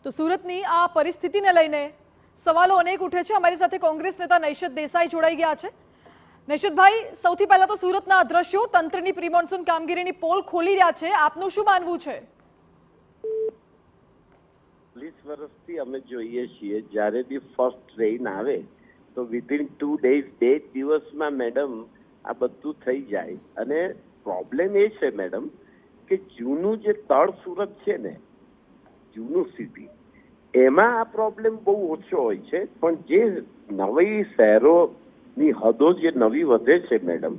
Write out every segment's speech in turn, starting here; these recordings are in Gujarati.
તો સુરતની આ પરિસ્થિતિને લઈને સવાલો અનેક ઉઠે છે। અમારી સાથે કોંગ્રેસ નેતા નૈશદ દેસાઈ જોડાઈ ગયા છે। નૈશદભાઈ, સૌથી પહેલા તો સુરતના દ્રશ્યો, તંત્રની પ્રી મોન્સૂન કામગીરીની પોલ ખોલી રહ્યા છે, આપનું શું માનવું છે? 40 વર્ષથી અમે જોઈએ છીએ જ્યારે બી ફર્સ્ટ રેઇન આવે તો વિધિન 2 ડેઝ 2 દિવસમાં મેડમ આ બધું થઈ જાય। અને પ્રોબ્લેમ એ છે મેડમ કે જૂનું જે તળ સુરત છે ને, જૂનું સિટી, એમાં આ પ્રોબ્લેમ બહુ ઓછો હોય છે, પણ જે નવી શહેરોની હદો જે નવી વધે છે મેડમ,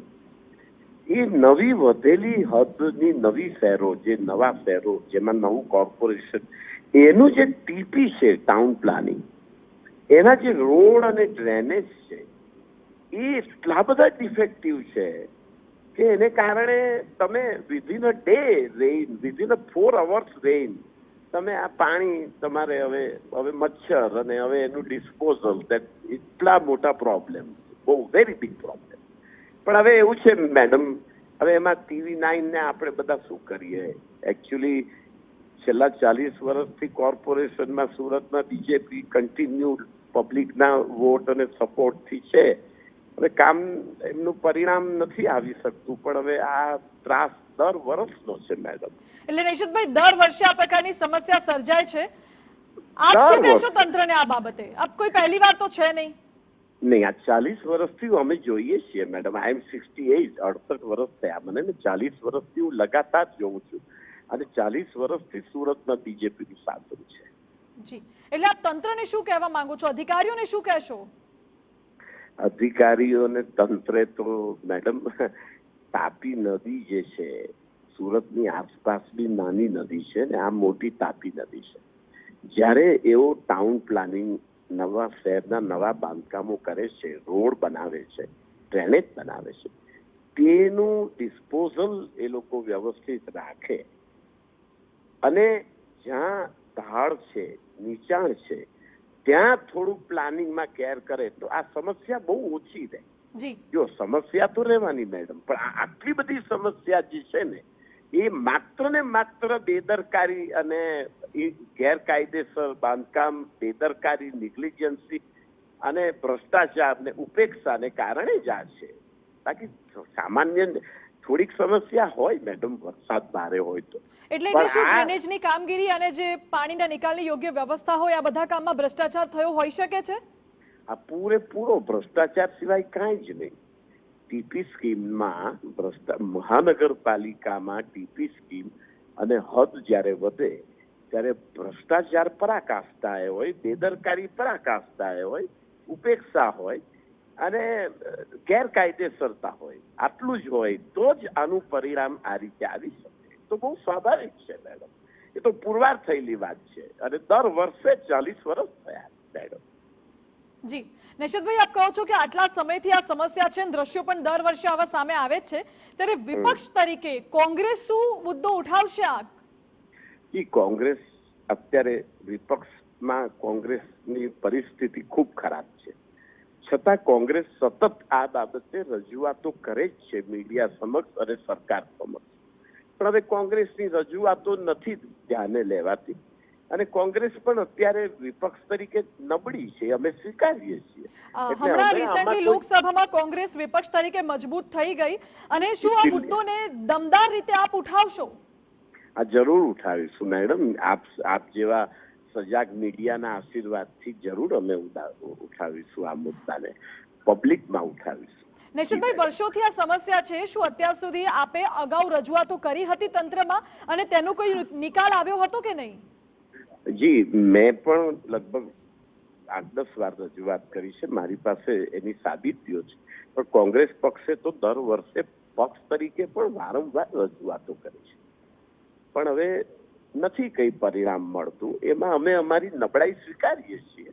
એ નવી વધેલી હદની નવી શહેરો, જે નવા શહેરો જેમાં નવું કોર્પોરેશન, એનું જે ટીપી છે ટાઉન પ્લાનિંગ, એના જે રોડ અને ડ્રેનેજ છે એ એટલા બધા ડિફેક્ટિવ છે કે એને કારણે તમે within a day rain, within a 4 hours rain, તમે આ પાણી તમારે હવે મચ્છર અને હવે એનું ડિસ્પોઝલ, એટલા મોટા પ્રોબ્લેમ, બહુ વેરી બિગ પ્રોબ્લેમ। પણ હવે એવું છે મેડમ, હવે એમાં TV9 ને આપણે બધા શું કરીએ? એકચ્યુઅલી છેલ્લા 40 વર્ષથી કોર્પોરેશનમાં સુરતમાં બીજેપી કન્ટિન્યુડ પબ્લિકના વોટ અને સપોર્ટથી છે। હવે કામ એમનું પરિણામ નથી આવી શકતું, પણ હવે આ ત્રાસ દર વર્ષનો છે મેડમ। એટલે નૈશદભાઈ, દર વર્ષે આ પ્રકારની સમસ્યા સર્જાય છે, આપ શું કહેશો તંત્રને આ બાબતે? આપ કોઈ પહેલી વાર તો છે નહીં? નહીં, આ 40 વર્ષથી અમે જોઈએ છીએ મેડમ। આઈ એમ 68, 68 વર્ષ થયા મને ને। 40 વર્ષથી હું લગાતાર જોઉં છું અને 40 વર્ષથી સુરતમાં બીજેપીનું શાસન છે। જી, એટલે આપ તંત્રને શું કહેવા માંગો છો? અધિકારીઓને શું કહેશો? અધિકારીઓને તંત્રે તો મેડમ, તાપી નદી જે છે, સુરતની આસપાસ બી નાની નદી છે ને આ મોટી તાપી નદી છે। જ્યારે એવો ટાઉન પ્લાનિંગ, નવા શહેરના નવા બાંધકામો કરે છે, રોડ બનાવે છે, ડ્રેનેજ બનાવે છે, તેનું ડિસ્પોઝલ એ લોકો વ્યવસ્થિત રાખે અને જ્યાં ઢાળ છે, નીચાણ છે, ત્યાં થોડું પ્લાનિંગમાં કેર કરે તો આ સમસ્યા બહુ ઓછી રહે। જી, જો સમસ્યા તો રહેવાની મેડમ, પણ આટલી બધી સમસ્યા જે છે ને એ માત્ર ને માત્ર બેદરકારી અને ગેરકાયદેસર બાંધકામ, બેદરકારી, નેગ્લિજન્સી અને ભ્રષ્ટાચાર ને ઉપેક્ષાને કારણે જ આ છે। બાકી સામાન્ય થોડીક સમસ્યા હોય મેડમ, વરસાદ ભારે હોય તો। એટલે શું ડ્રેનેજની કામગીરી અને જે પાણીના નિકાલની યોગ્ય વ્યવસ્થા હોય, આ બધા કામમાં ભ્રષ્ટાચાર થયો હોઈ શકે છે? આ પૂરેપૂરો ભ્રષ્ટાચાર સિવાય કાંઈ જ નહીં। ટીપી સ્કીમમાં મહાનગરપાલિકામાં ટીપી સ્કીમ અને હદ જ્યારે વધે ત્યારે ભ્રષ્ટાચાર પરાકાષ્ઠાએ હોય, બેદરકારી પરાકાષ્ઠાએ હોય, ઉપેક્ષા હોય અને ગેરકાયદેસરતા હોય, આટલું જ હોય તો જ આનું પરિણામ આ રીતે આવી શકે। તો બહુ સ્વાભાવિક છે મેડમ, એ તો પુરવાર થયેલી વાત છે અને દર વર્ષે 40 વર્ષ થયા મેડમ। જી, નૈશદભાઈ, આપ કહો છો કે આટલા સમયથી આ સમસ્યા છે, દ્રશ્યો પણ દર વર્ષે આવા સામે આવે જ છે, ત્યારે વિપક્ષ તરીકે કોંગ્રેસ શું મુદ્દો ઉઠાવશે? કોંગ્રેસ અત્યારે વિપક્ષમાં કોંગ્રેસની પરિસ્થિતિ ખૂબ ખરાબ છે, છતાં કોંગ્રેસ સતત આ બાબતે રજૂઆતો કરે જ છે મીડિયા સમક્ષ અને સરકાર સમક્ષ। પણ હવે કોંગ્રેસની રજૂઆતો નથી ધ્યાને લેવાતી અને કોંગ્રેસ પણ અત્યારે વિપક્ષ તરીકે નબળી છે, અમે સ્વીકારીએ છીએ। હમણાં રિસેન્ટલી લોકસભામાં કોંગ્રેસ વિપક્ષ તરીકે મજબૂત થઈ ગઈ, અને શું આ મુદ્દોને દમદાર રીતે આપ ઉઠાવશો? આ જરૂર ઉઠાવીશું મેડમ। આપ જેવા સજાગ મીડિયાના આશીર્વાદથી જરૂર અમે ઉઠાવીશું આ મુદ્દાને, પબ્લિકમાં ઉઠાવીશું। નૈશદભાઈ, વર્ષોથી આ સમસ્યા છે, શું અત્યાર સુધી આપે અગાઉ રજૂઆતો કરી હતી તંત્રમાં અને તેનો કોઈ નિકાલ આવ્યો હતો કે નહીં? જી, મેં પણ લગભગ 8-10 વાર રજૂઆત કરી છે, મારી પાસે એની સાબિતીઓ છે, પણ કોંગ્રેસ પક્ષે તો દર વર્ષે પક્ષ તરીકે પણ વારંવાર રજૂઆતો કરી છે, પણ હવે નથી કઈ પરિણામ મળતું। એમાં અમે અમારી નબળાઈ સ્વીકારીએ છીએ।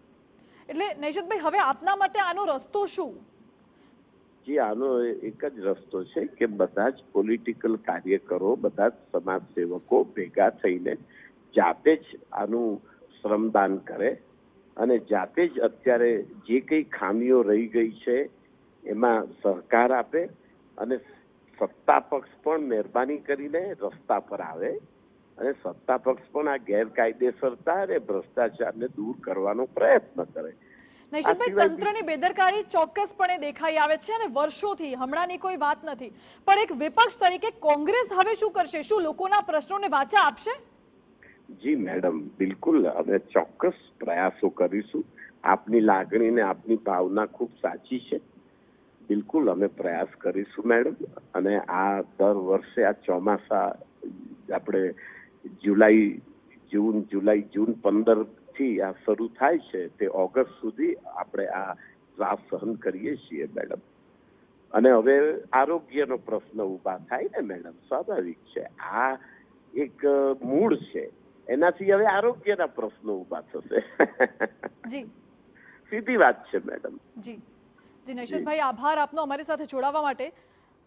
એટલે નૈશદભાઈ, હવે આપના મતે આનો રસ્તો શું? જી, આનો એક જ રસ્તો છે કે બધા જ પોલિટિકલ કાર્યકરો, બધા જ સમાજ સેવકો ભેગા થઈને જાતે જ આનું શ્રમદાન કરે અને જાતે જ અત્યારે જે કંઈ ખામીઓ રહી ગઈ છે એમાં સહકાર આપે અને સત્તા પક્ષ પણ મહેરબાની કરીને રસ્તા પર આવે અને સત્તા પક્ષ પણ આ ગેરકાયદેસરતા અને ભ્રષ્ટાચારને દૂર કરવાનો પ્રયત્ન કરે. નૈશદભાઈ, તંત્રની બેદરકારી ચોક્કસપણે દેખાઈ આવે છે અને વર્ષોથી, હમણાંની કોઈ વાત નથી, પણ એક વિપક્ષ તરીકે કોંગ્રેસ હવે શું કરશે? શું લોકોના પ્રશ્નોને વાચા આપશે? જી મેડમ, બિલકુલ અમે ચોક્કસ પ્રયાસો કરીશું. આપની લાગણી ને આપની ભાવના ખૂબ સાચી છે. બિલકુલ અમે પ્રયાસ કરીશું મેડમ. અને આ દર વર્ષે આ ચોમાસા આપણે જૂન 15 થી આ શરૂ થાય છે તે ઓગસ્ટ સુધી આપણે આ ત્રાસ સહન કરીએ છીએ મેડમ. અને હવે આરોગ્યનો પ્રશ્ન ઊભા થાય ને મેડમ, સ્વાભાવિક છે. આ એક મૂળ છે, એનાથી હવે આરોગ્યના પ્રશ્નો ઊભા થશે. જી, સીધી વાત છે મેડમ. જી જી નૈશદભાઈ, આભાર આપનો અમારી સાથે જોડાવા માટે.